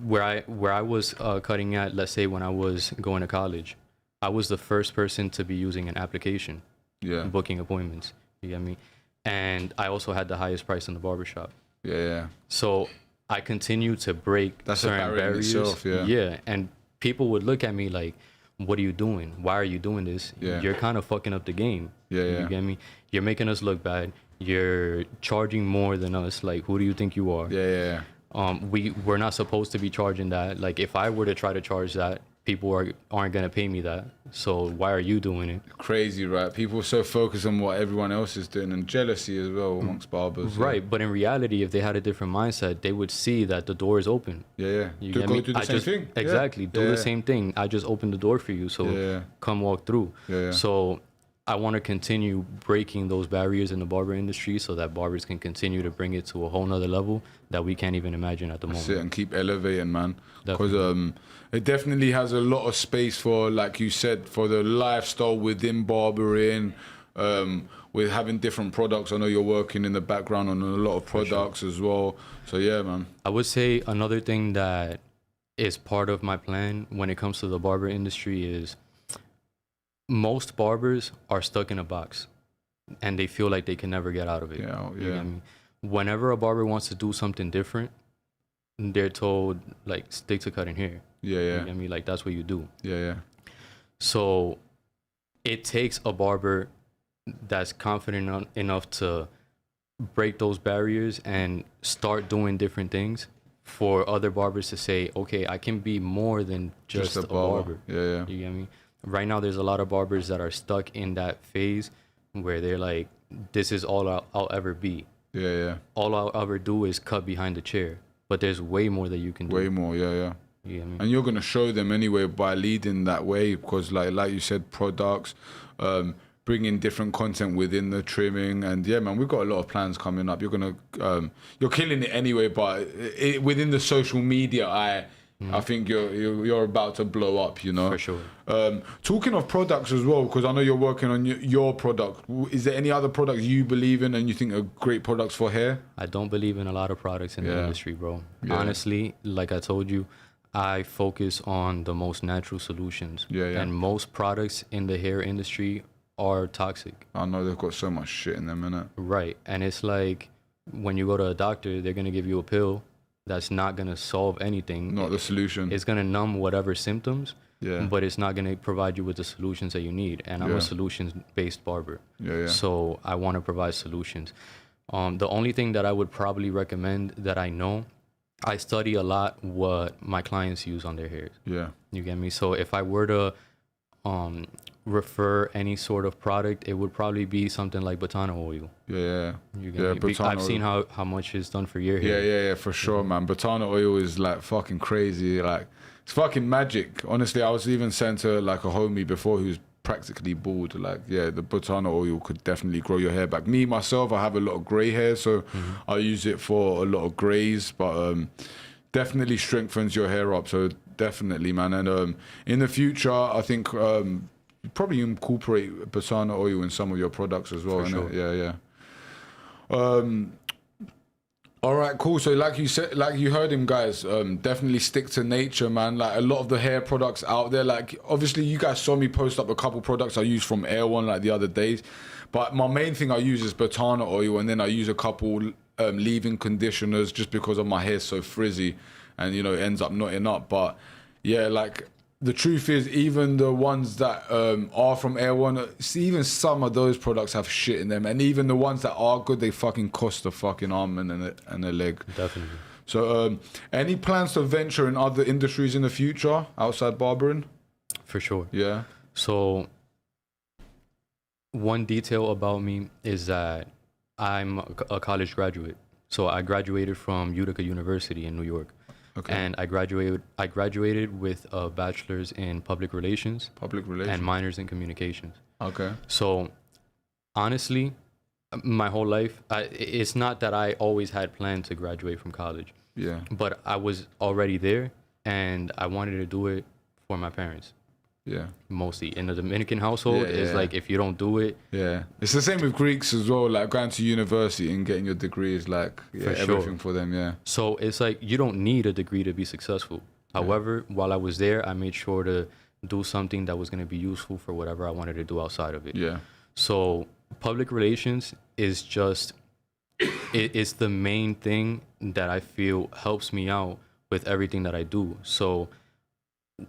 where I was cutting at, let's say when I was going to college, I was the first person to be using an application, booking appointments. You get me? And I also had the highest price in the barbershop. Yeah. So I continued to break certain barriers. Itself, yeah. And people would look at me like, what are you doing? Why are you doing this? Yeah. You're kind of fucking up the game. Yeah. You get me? You're making us look bad. You're charging more than us. Like, who do you think you are? Yeah. We're not supposed to be charging that. Like, if I were to try to charge that, people aren't gonna pay me that. So why are you doing it? Crazy, right? People are so focused on what everyone else is doing, and jealousy as well amongst barbers. Right, but in reality, if they had a different mindset, they would see that the door is open. Yeah. You Go get me? do the same thing. Exactly. Do the same thing. I just opened the door for you, so come walk through. Yeah. So I want to continue breaking those barriers in the barber industry so that barbers can continue to bring it to a whole nother level that we can't even imagine at the moment. Sit and keep elevating, man. Because it definitely has a lot of space for, like you said, for the lifestyle within barbering, with having different products. I know you're working in the background on a lot of products as well. So yeah, man. I would say another thing that is part of my plan when it comes to the barber industry is most barbers are stuck in a box and they feel like they can never get out of it. Yeah. You get me? Whenever a barber wants to do something different, they're told, like, stick to cutting hair. Yeah. You get me? Like, that's what you do. Yeah. So it takes a barber that's confident enough to break those barriers and start doing different things for other barbers to say, okay, I can be more than just a barber. Yeah. You get me? Right now, there's a lot of barbers that are stuck in that phase where they're like, this is all I'll ever be. Yeah. All I'll ever do is cut behind the chair. But there's way more that you can do. Way more, yeah. You get me? And you're going to show them anyway by leading that way, because like you said, products, bringing different content within the trimming. And yeah, man, we've got a lot of plans coming up. You're going to, you're killing it anyway, but within the social media, I think you're about to blow up, you know. For sure. Talking of products as well, because I know you're working on your product. Is there any other products you believe in and you think are great products for hair? I don't believe in a lot of products in the industry, bro. Honestly, like I told you, I focus on the most natural solutions. And most products in the hair industry are toxic. I know they've got so much shit in them, innit? Right. And it's like when you go to a doctor, they're going to give you a pill that's not going to solve anything. Not the solution. It's going to numb whatever symptoms, but it's not going to provide you with the solutions that you need. And I'm a solutions-based barber. So I want to provide solutions. The only thing that I would probably recommend that I know, I study a lot what my clients use on their hair. You get me? So if I were to refer any sort of product, it would probably be something like Botana oil. You get me? I've seen how much it's done for your hair. Yeah, for sure, man. Botana oil is like fucking crazy. Like, it's fucking magic. Honestly, I was even sent to like a homie before who's practically bald. Like, yeah, the Botana oil could definitely grow your hair back. Me, myself, I have a lot of gray hair, so I use it for a lot of grays, but definitely strengthens your hair up. So definitely, man. And in the future, I think probably incorporate Botana oil in some of your products as well. For sure. Yeah. All right, cool. So like you said, like you heard him, guys, definitely stick to nature, man. Like a lot of the hair products out there, like obviously you guys saw me post up a couple products I use from Air One like the other days, but my main thing I use is Botana oil, and then I use a couple leave-in conditioners just because of my hair so frizzy and, you know, it ends up knotting up. But yeah, like the truth is, even the ones that are from Air One, even some of those products have shit in them, and even the ones that are good, they fucking cost a fucking arm and a leg. Definitely. So any plans to venture in other industries in the future outside barbering? For sure. Yeah. So one detail about me is that I'm a college graduate. So I graduated from Utica University in New York. Okay. And I graduated with a bachelor's in public relations and minors in communications. Okay. So honestly, my whole life, it's not that I always had planned to graduate from college. Yeah. But I was already there, and I wanted to do it for my parents. Yeah. Mostly in the Dominican household, it's like if you don't do it. Yeah. It's the same with Greeks as well. Like going to university and getting your degree is like everything for them. Yeah. So it's like you don't need a degree to be successful. However, while I was there, I made sure to do something that was going to be useful for whatever I wanted to do outside of it. Yeah. So public relations is just, it's the main thing that I feel helps me out with everything that I do. So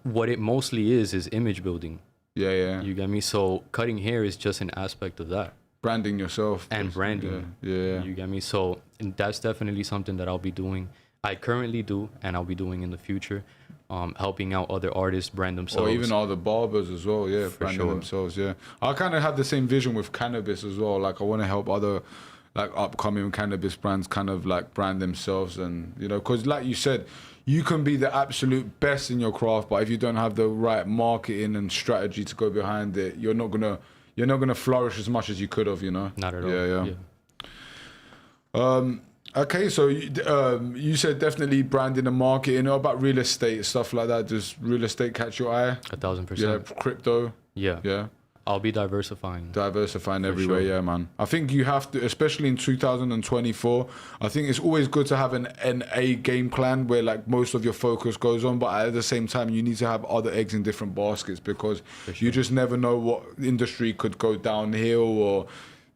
what it mostly is image building. Yeah, yeah. You get me? So cutting hair is just an aspect of that. Branding yourself. And branding. Yeah. You get me? So that's definitely something that I'll be doing. I currently do, and I'll be doing in the future, helping out other artists brand themselves. Or even other barbers as well, yeah, branding themselves, yeah. I kind of have the same vision with cannabis as well. Like, I want to help other, like, upcoming cannabis brands kind of, like, brand themselves. And, you know, because like you said, you can be the absolute best in your craft, but if you don't have the right marketing and strategy to go behind it, you're not gonna flourish as much as you could have, you know. Not at all. Yeah. Okay, so you said definitely branding and marketing. About real estate stuff like that. Does real estate catch your eye? 1,000%. Yeah, crypto. Yeah. I'll be diversifying Everywhere, yeah, man. I think you have to, especially in 2024, I think it's always good to have an A game plan where like most of your focus goes on, but at the same time, you need to have other eggs in different baskets because you just never know what industry could go downhill or,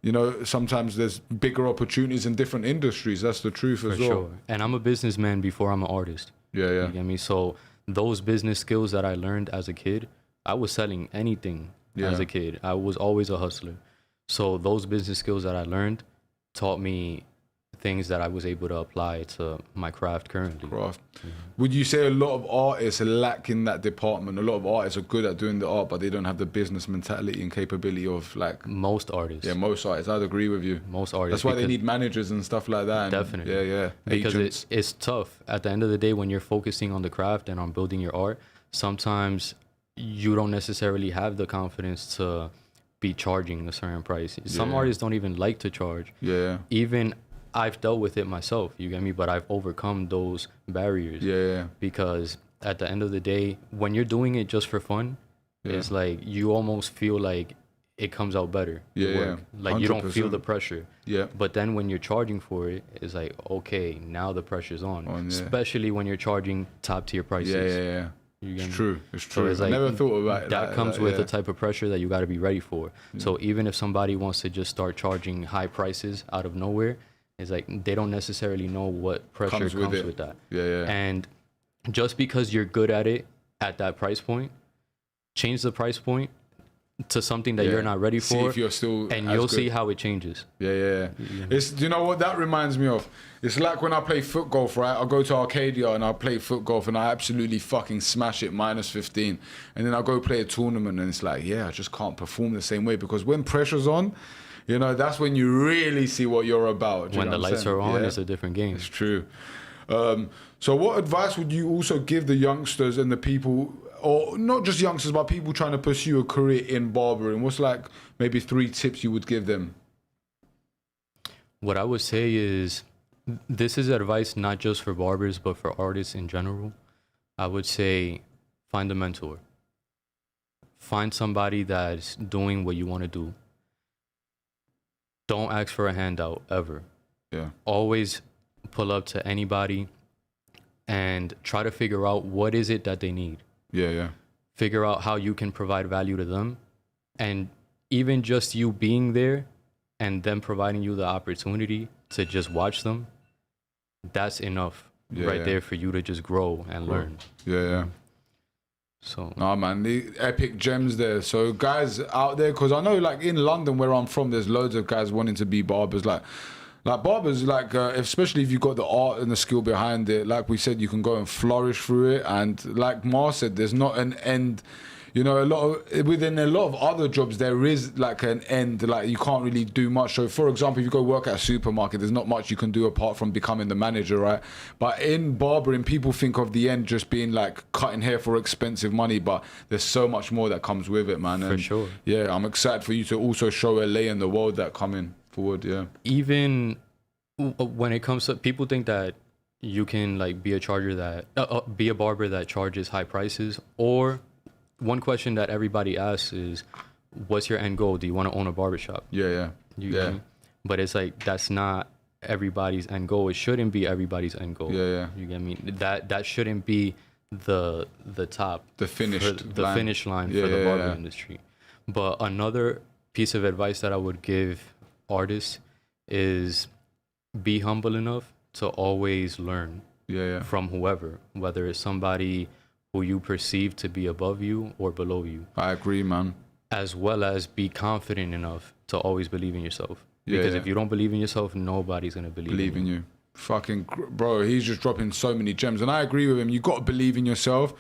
you know, sometimes there's bigger opportunities in different industries. That's the truth as well. Sure. And I'm a businessman before I'm an artist. Yeah. You get me? So those business skills that I learned as a kid, I was selling anything. As a kid, I was always a hustler. So those business skills that I learned taught me things that I was able to apply to my craft currently. Would you say a lot of artists lack in that department? A lot of artists are good at doing the art, but they don't have the business mentality and capability of like... Most artists. Yeah, most artists. I'd agree with you. Most artists. That's why they need managers and stuff like that. And definitely. Yeah. Because it's tough. At the end of the day, when you're focusing on the craft and on building your art, sometimes you don't necessarily have the confidence to be charging a certain price. Some artists don't even like to charge. Yeah. Even I've dealt with it myself, you get me? But I've overcome those barriers. Yeah. Because at the end of the day, when you're doing it just for fun, it's like you almost feel like it comes out better. Yeah. Like 100%. You don't feel the pressure. Yeah. But then when you're charging for it, it's like, okay, now the pressure's on. Especially when you're charging top tier prices. Yeah. It's true. So it's like, I never thought about it. That comes with the type of pressure that you got to be ready for. So even if somebody wants to just start charging high prices out of nowhere, it's like they don't necessarily know what pressure comes with that. Yeah. And just because you're good at it at that price point, change the price point to something that you're not ready for. See if you're still and you'll see how it changes. Yeah. It's, do you know what that reminds me of? It's like when I play foot golf, right? I'll go to Arcadia and I'll play foot golf and I absolutely fucking smash it, -15. And then I'll go play a tournament and it's like, I just can't perform the same way because when pressure's on, you know, that's when you really see what you're about. When the lights are on, it's a different game. It's true. So what advice would you also give the youngsters and the people, or not just youngsters, but people trying to pursue a career in barbering? What's like maybe 3 tips you would give them? What I would say is, this is advice not just for barbers, but for artists in general. I would say find a mentor. Find somebody that's doing what you want to do. Don't ask for a handout ever. Yeah. Always pull up to anybody and try to figure out what is it that they need. Yeah. Figure out how you can provide value to them. And even just you being there and them providing you the opportunity to just watch them, that's enough there for you to just grow and learn. Yeah. So nah, man, the epic gems there. So guys out there, because I know like in London where I'm from, there's loads of guys wanting to be barbers. Like barbers, like especially if you've got the art and the skill behind it, like we said, you can go and flourish through it. And like Mar said, there's not an end. you know, within a lot of other jobs, there is like an end, like you can't really do much. So for example, if you go work at a supermarket, there's not much you can do apart from becoming the manager, right? But in barbering, people think of the end just being like cutting hair for expensive money, but there's so much more that comes with it, man. For sure. Yeah, I'm excited for you to also show LA and the world that coming forward, yeah. Even when it comes to, people think that you can like be a barber that charges high prices, or one question that everybody asks is, what's your end goal? Do you want to own a barbershop? Yeah. You get me? But it's like, that's not everybody's end goal. It shouldn't be everybody's end goal. Yeah. You get me? That shouldn't be the top, the finish line for the barber industry. But another piece of advice that I would give artists is be humble enough to always learn from whoever, whether it's somebody who you perceive to be above you or below you. I agree, man. As well as be confident enough to always believe in yourself. Because if you don't believe in yourself, nobody's going to believe in you. Fucking, bro, he's just dropping so many gems. And I agree with him. You got to believe in yourself.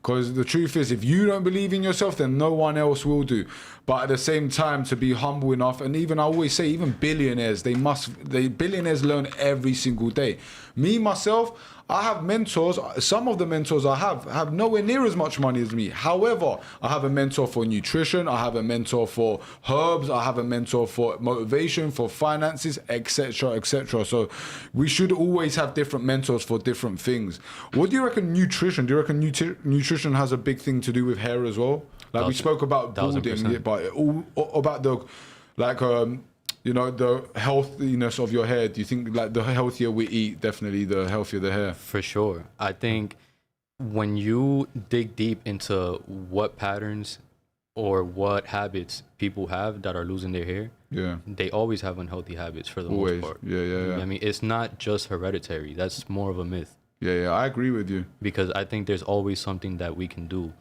Because the truth is, if you don't believe in yourself, then no one else will do. But at the same time, to be humble enough, and even I always say, even billionaires, billionaires learn every single day. Me, myself, I have mentors. Some of the mentors I have nowhere near as much money as me. However, I have a mentor for nutrition. I have a mentor for herbs. I have a mentor for motivation, for finances, etc., etc. So we should always have different mentors for different things. What do you reckon nutrition? Do you reckon nutrition has a big thing to do with hair as well? Like we spoke about balding, but all about the, like, you know, the healthiness of your hair. Do you think like the healthier we eat, definitely the healthier the hair? For sure. I think when you dig deep into what patterns or what habits people have that are losing their hair, they always have unhealthy habits for the most part. Yeah. I mean, it's not just hereditary. That's more of a myth. Yeah, I agree with you. Because I think there's always something that we can do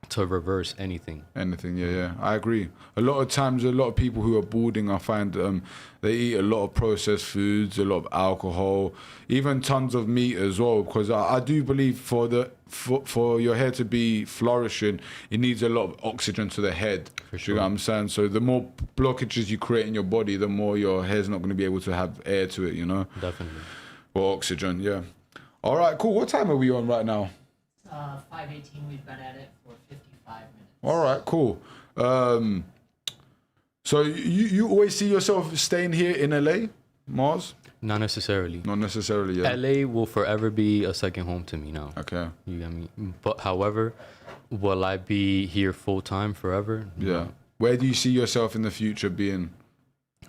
to reverse anything. Yeah, I agree. A lot of times, a lot of people who are balding, I find they eat a lot of processed foods, a lot of alcohol, even tons of meat as well. Because I do believe for your hair to be flourishing, it needs a lot of oxygen to the head. For sure. You know what I'm saying? So the more blockages you create in your body, the more your hair's not going to be able to have air to it, you know? Definitely. Or oxygen, yeah. All right, cool. What time are we on right now? 5:18. We've been at it for 55 minutes. All right, cool. So you always see yourself staying here in LA, Mars? Not necessarily. Not necessarily, yeah. LA will forever be a second home to me now. Okay. You get me? But however, will I be here full time forever? Yeah. No. Where do you see yourself in the future being?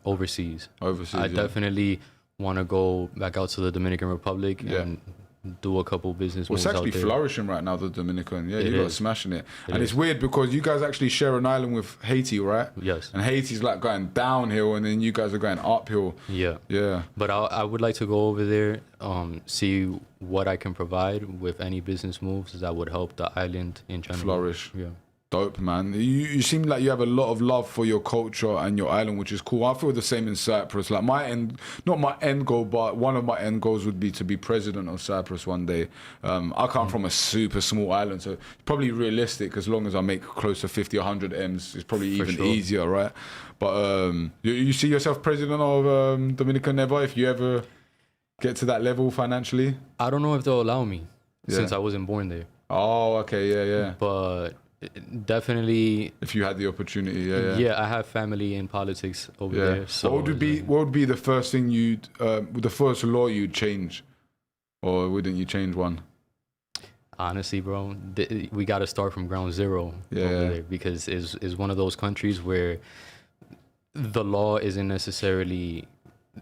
Overseas. I definitely want to go back out to the Dominican Republic and do a couple business moves it's actually out there. flourishing right now, the Dominican. Yeah, you guys smashing it. It it's is. weird because you guys actually share an island with Haiti, right? Yes. And Haiti's like going downhill and then you guys are going uphill. Yeah. Yeah. But I would like to go over there, see what I can provide with any business moves that would help the island in general. Flourish. Yeah. Dope, man. You seem like you have a lot of love for your culture and your island, which is cool. I feel the same in Cyprus. Like not my end goal, but one of my end goals would be to be president of Cyprus one day. I come from a super small island, so it's probably realistic as long as I make close to 50 or 100 M's. It's probably even easier, right? But you see yourself president of Dominican ever, if you ever get to that level financially? I don't know if they'll allow me since I wasn't born there. Oh, okay, yeah. But definitely, if you had the opportunity, yeah, I have family in politics over there. So what would be the first thing the first law you'd change, or wouldn't you change one? Honestly, bro, we got to start from ground zero over there, because it's one of those countries where the law isn't necessarily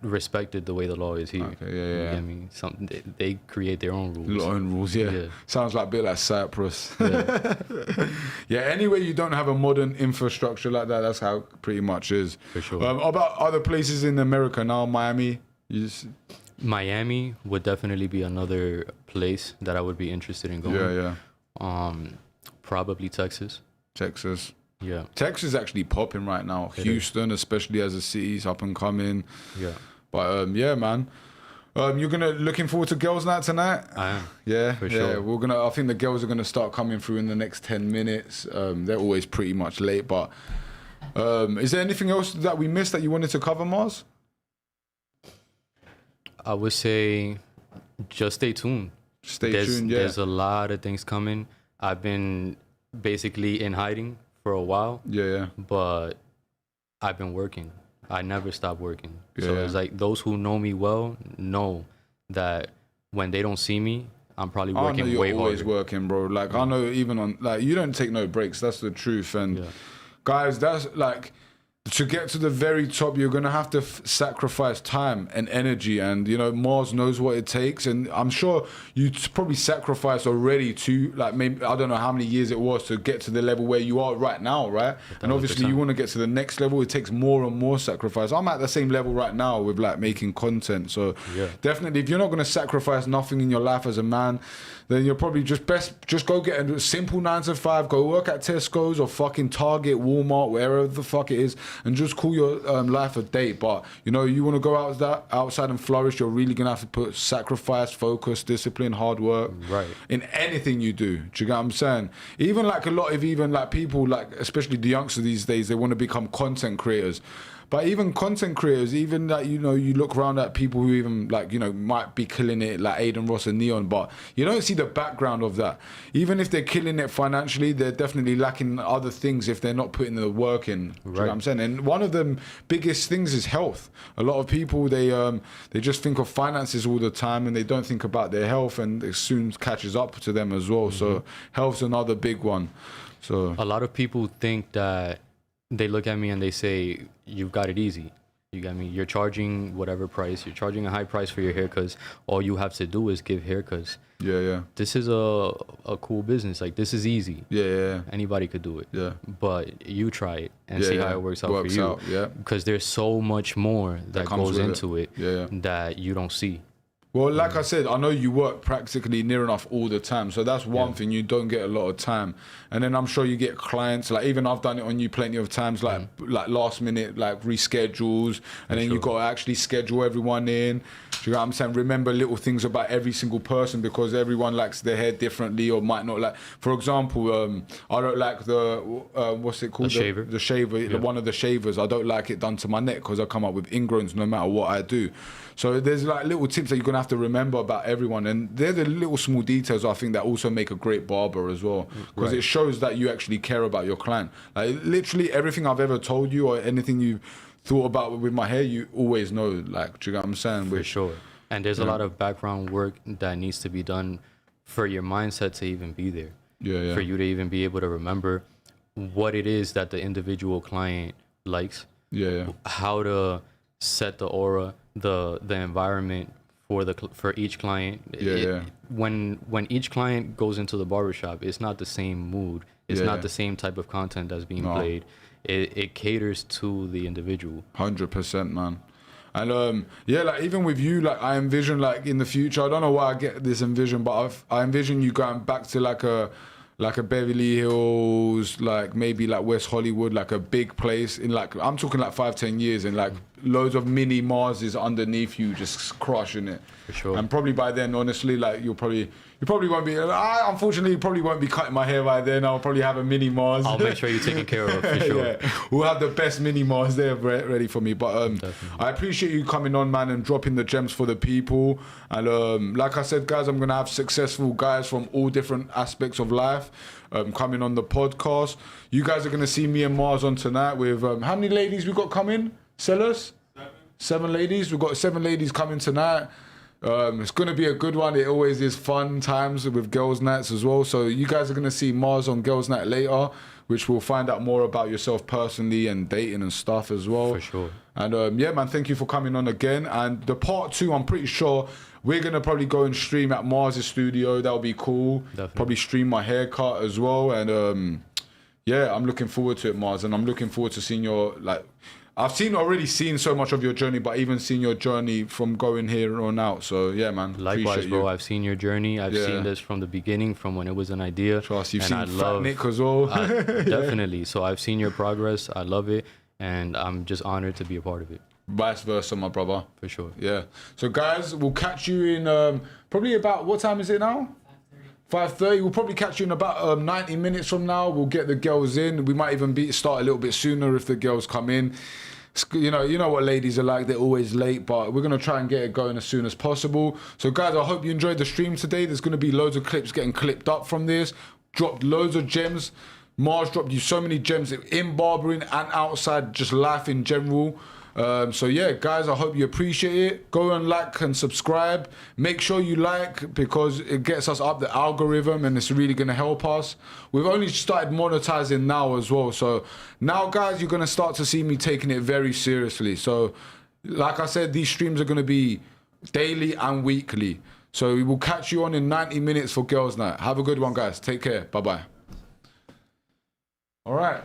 respected the way the law is here. Okay, yeah. I mean, they create their own rules. Yeah. Sounds like a bit like Cyprus. Yeah. Yeah, anyway, you don't have a modern infrastructure like that. That's how it pretty much is. For sure. About other places in America now, Miami. Miami would definitely be another place that I would be interested in going. Yeah. Probably Texas. Yeah. Texas is actually popping right now. Houston, especially as a city, is up and coming. Yeah. But yeah, man. You're looking forward to girls' night tonight? I am. Yeah, For sure. I think the girls are gonna start coming through in the next 10 minutes. They're always pretty much late, but is there anything else that we missed that you wanted to cover, Mars? I would say just stay tuned. Stay tuned, yeah. There's a lot of things coming. I've been basically in hiding for a while. Yeah. But I've been working. I never stop working. Yeah. So it's like those who know me well know that when they don't see me, I'm probably working way harder. You're always working, bro. Like, I know even on, like, you don't take no breaks. That's the truth. And guys, that's like, to get to the very top, you're going to have to sacrifice time and energy. And, you know, Mars knows what it takes. And I'm sure you probably sacrificed already to, like, maybe, I don't know how many years it was to get to the level where you are right now, right? And obviously you want to get to the next level. It takes more and more sacrifice. I'm at the same level right now with, like, making content. So definitely, if you're not going to sacrifice nothing in your life as a man, then you're probably just go get a simple 9 to 5, go work at Tesco's or fucking Target, Walmart, wherever the fuck it is, and just call your life a date. But, you know, you want to go outside and flourish, you're really going to have to put sacrifice, focus, discipline, hard work in anything you do. Do you get what I'm saying? Even like a lot of people, like especially the youngsters these days, they want to become content creators. But even content creators, even that, you know, you look around at people who even, like, you know, might be killing it, like Aiden Ross and Neon, but you don't see the background of that. Even if they're killing it financially, they're definitely lacking other things if they're not putting the work in. Do you know what I'm saying? And one of the biggest things is health. A lot of people, they just think of finances all the time and they don't think about their health, and it soon catches up to them as well. So health's another big one. So a lot of people think that they look at me and they say, you've got it easy. You got me. You're charging whatever price. You're charging a high price for your hair because all you have to do is give haircuts. Yeah. This is a cool business. Like, this is easy. Yeah. Anybody could do it. Yeah. But you try it and see how it works out for you. Because there's so much more that goes into it that you don't see. Well, like I said, I know you work practically near enough all the time. So that's one thing. You don't get a lot of time. And then I'm sure you get clients, like even I've done it on you plenty of times, like last minute, like reschedules. And then you got to actually schedule everyone in. Do you know what I'm saying? Remember little things about every single person because everyone likes their hair differently or might not like. For example, I don't like the, what's it called? The shaver. The shaver, one of the shavers. I don't like it done to my neck because I come up with ingrowns no matter what I do. So there's like little tips that you're going to have to remember about everyone. And they're the little small details, I think, that also make a great barber as well. Because it shows that you actually care about your client. Like literally everything I've ever told you or anything you've thought about with my hair, you always know. Like, do you know what I'm saying? For sure. And there's a lot of background work that needs to be done for your mindset to even be there. Yeah. For you to even be able to remember what it is that the individual client likes. Yeah. How to set the aura, the environment for each client. When each client goes into the barbershop, it's not the same mood. It's not the same type of content that's being played. It caters to the individual. 100%, man. And like even with you, like I envision like in the future, I don't know why I get this envision, but I envision you going back to like a Beverly Hills, like maybe like West Hollywood, like a big place in like, I'm talking like 5-10 years and like loads of mini Marses underneath you just crushing it. For sure. And probably by then, honestly, like you probably won't be, unfortunately, you probably won't be cutting my hair by then. I'll probably have a mini Mars. I'll make sure you're taken care of, for sure. We'll have the best mini Mars there ready for me. But I appreciate you coming on, man, and dropping the gems for the people. And like I said, guys, I'm going to have successful guys from all different aspects of life coming on the podcast. You guys are going to see me and Mars on tonight with, how many ladies we got coming? Sellers? 7 ladies. We've got 7 ladies coming tonight. It's going to be a good one. It always is fun times with girls' nights as well. So you guys are going to see Mars on girls' night later, which will find out more about yourself personally and dating and stuff as well. For sure. And man, thank you for coming on again. And the part 2, I'm pretty sure we're going to probably go and stream at Mars' studio. That'll be cool. Definitely. Probably stream my haircut as well. And I'm looking forward to it, Mars. And I'm looking forward to seeing your, like, I've already seen so much of your journey, but even seen your journey from going here on out. So yeah, man. Likewise, bro. I've seen your journey. I've seen this from the beginning, from when it was an idea. Trust, you've seen Fat Nick as well. Definitely. So I've seen your progress. I love it, and I'm just honored to be a part of it. Vice versa, my brother. For sure. Yeah. So guys, we'll catch you in probably about, what time is it now? 5:30. We'll probably catch you in about 90 minutes from now. We'll get the girls in. We might even start a little bit sooner if the girls come in. You know what ladies are like. They're always late, but we're going to try and get it going as soon as possible. So guys, I hope you enjoyed the stream today. There's going to be loads of clips getting clipped up from this. Dropped loads of gems. Mars dropped you so many gems in barbering and outside, just life in general. So yeah, guys, I hope you appreciate it. Go and like and subscribe. Make sure you like, because it gets us up the algorithm and it's really going to help us. We've only started monetizing now as well. So now, guys, you're going to start to see me taking it very seriously. So like I said, these streams are going to be daily and weekly. So we will catch you on in 90 minutes for Girls Night. Have a good one, guys. Take care. Bye-bye. All right.